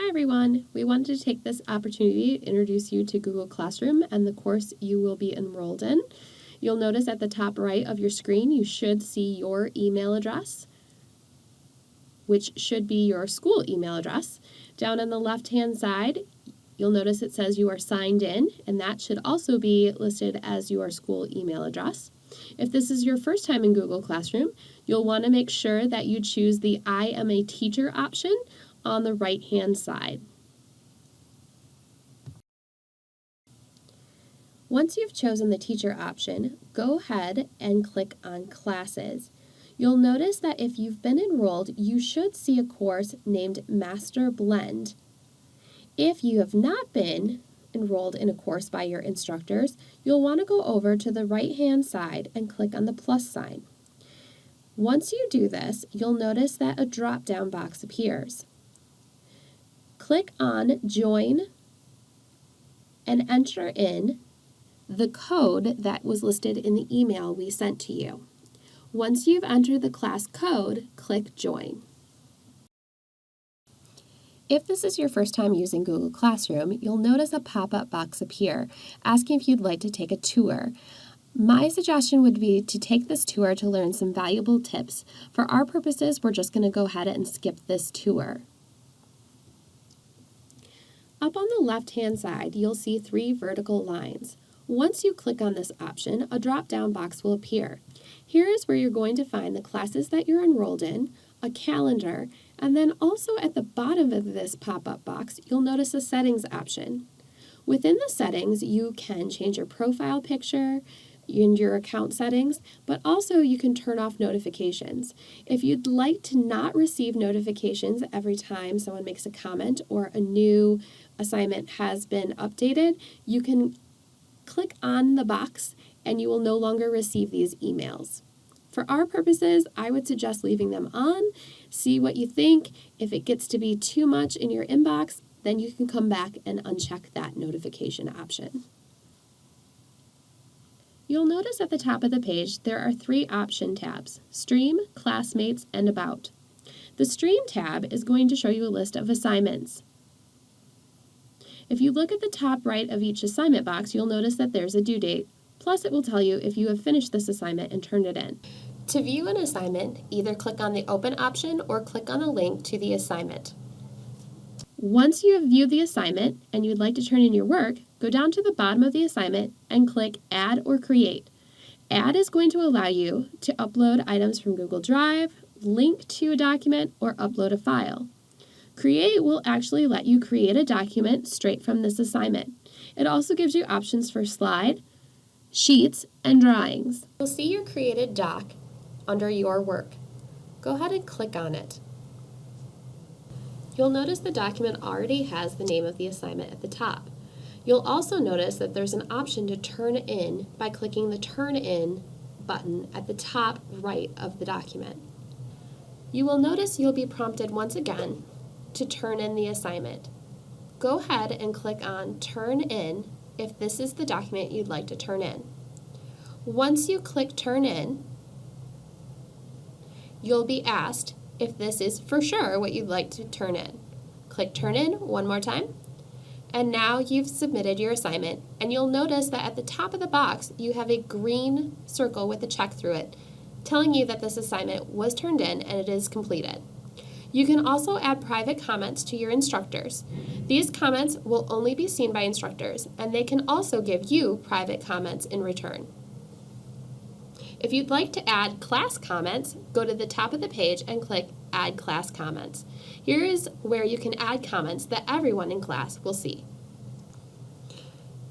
everyone! We wanted to take this opportunity to introduce you to Google Classroom and the course you will be enrolled in. You'll notice at the top right of your screen you should see your email address, which should be your school email address. Down on the left-hand side, you'll notice it says you are signed in, and that should also be listed as your school email address. If this is your first time in Google Classroom, you'll want to make sure that you choose the I am a teacher option on the right-hand side. Once you've chosen the teacher option, go ahead and click on Classes. You'll notice that if you've been enrolled, you should see a course named MyBlend. If you have not been enrolled in a course by your instructors, you'll want to go over to the right-hand side and click on the plus sign. Once you do this, you'll notice that a drop-down box appears. Click on Join and enter in the code that was listed in the email we sent to you. Once you've entered the class code, click Join. If this is your first time using Google Classroom, you'll notice a pop-up box appear asking if you'd like to take a tour. My suggestion would be to take this tour to learn some valuable tips. For our purposes, we're just going to go ahead and skip this tour. Up on the left-hand side, you'll see 3 vertical lines. Once you click on this option, a drop-down box will appear. Here is where you're going to find the classes that you're enrolled in, a calendar, and then also at the bottom of this pop-up box, you'll notice a settings option. Within the settings, you can change your profile picture and your account settings, but also you can turn off notifications. If you'd like to not receive notifications every time someone makes a comment or a new assignment has been updated, you can click on the box and you will no longer receive these emails. For our purposes, I would suggest leaving them on. See what you think. If it gets to be too much in your inbox, then you can come back and uncheck that notification option. You'll notice at the top of the page there are 3 option tabs: Stream, Classmates, and About. The Stream tab is going to show you a list of assignments. If you look at the top right of each assignment box, you'll notice that there's a due date. Plus, it will tell you if you have finished this assignment and turned it in. To view an assignment, either click on the Open option or click on a link to the assignment. Once you have viewed the assignment and you'd like to turn in your work, go down to the bottom of the assignment and click Add or Create. Add is going to allow you to upload items from Google Drive, link to a document, or upload a file. Create will actually let you create a document straight from this assignment. It also gives you options for slide, sheets, and drawings. You'll see your created doc under your work. Go ahead and click on it. You'll notice the document already has the name of the assignment at the top. You'll also notice that there's an option to turn in by clicking the Turn In button at the top right of the document. You will notice you'll be prompted once again to turn in the assignment. Go ahead and click on Turn In if this is the document you'd like to turn in. Once you click Turn In, you'll be asked if this is for sure what you'd like to turn in. Click Turn In one more time, and now you've submitted your assignment, and you'll notice that at the top of the box you have a green circle with a check through it, telling you that this assignment was turned in and it is completed. You can also add private comments to your instructors. These comments will only be seen by instructors, and they can also give you private comments in return. If you'd like to add class comments, go to the top of the page and click Add Class Comments. Here is where you can add comments that everyone in class will see.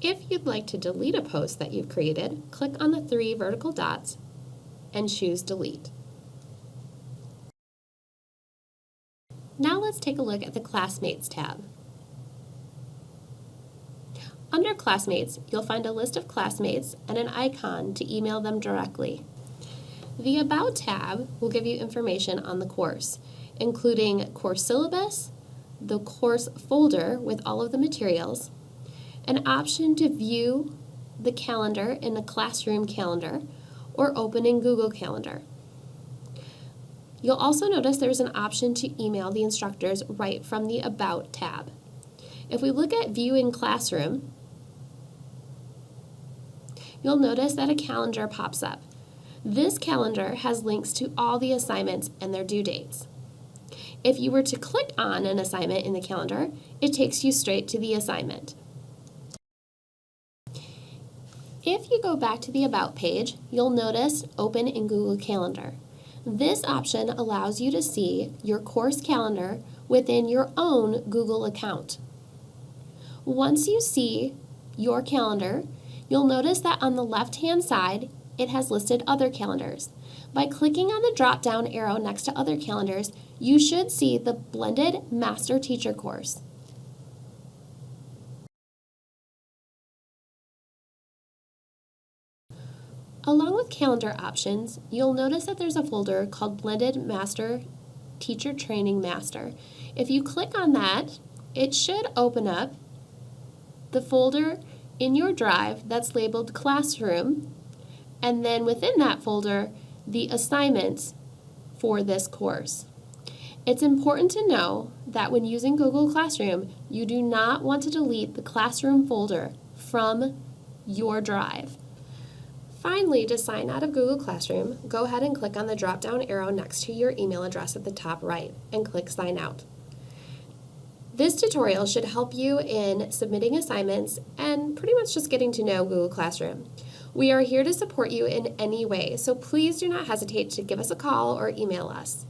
If you'd like to delete a post that you've created, click on the 3 vertical dots and choose Delete. Now let's take a look at the Classmates tab. Under Classmates, you'll find a list of classmates and an icon to email them directly. The About tab will give you information on the course, including course syllabus, the course folder with all of the materials, an option to view the calendar in a classroom calendar, or open in Google Calendar. You'll also notice there's an option to email the instructors right from the About tab. If we look at View in Classroom, you'll notice that a calendar pops up. This calendar has links to all the assignments and their due dates. If you were to click on an assignment in the calendar, it takes you straight to the assignment. If you go back to the About page, you'll notice Open in Google Calendar. This option allows you to see your course calendar within your own Google account. Once you see your calendar, you'll notice that on the left-hand side, it has listed other calendars. By clicking on the drop-down arrow next to other calendars, you should see the Blended Master Teacher course. Along with calendar options, you'll notice that there's a folder called Blended Master Teacher Training Master. If you click on that, it should open up the folder in your drive that's labeled Classroom, and then within that folder, the assignments for this course. It's important to know that when using Google Classroom, you do not want to delete the Classroom folder from your drive. Finally, to sign out of Google Classroom, go ahead and click on the drop-down arrow next to your email address at the top right and click Sign Out. This tutorial should help you in submitting assignments and pretty much just getting to know Google Classroom. We are here to support you in any way, so please do not hesitate to give us a call or email us.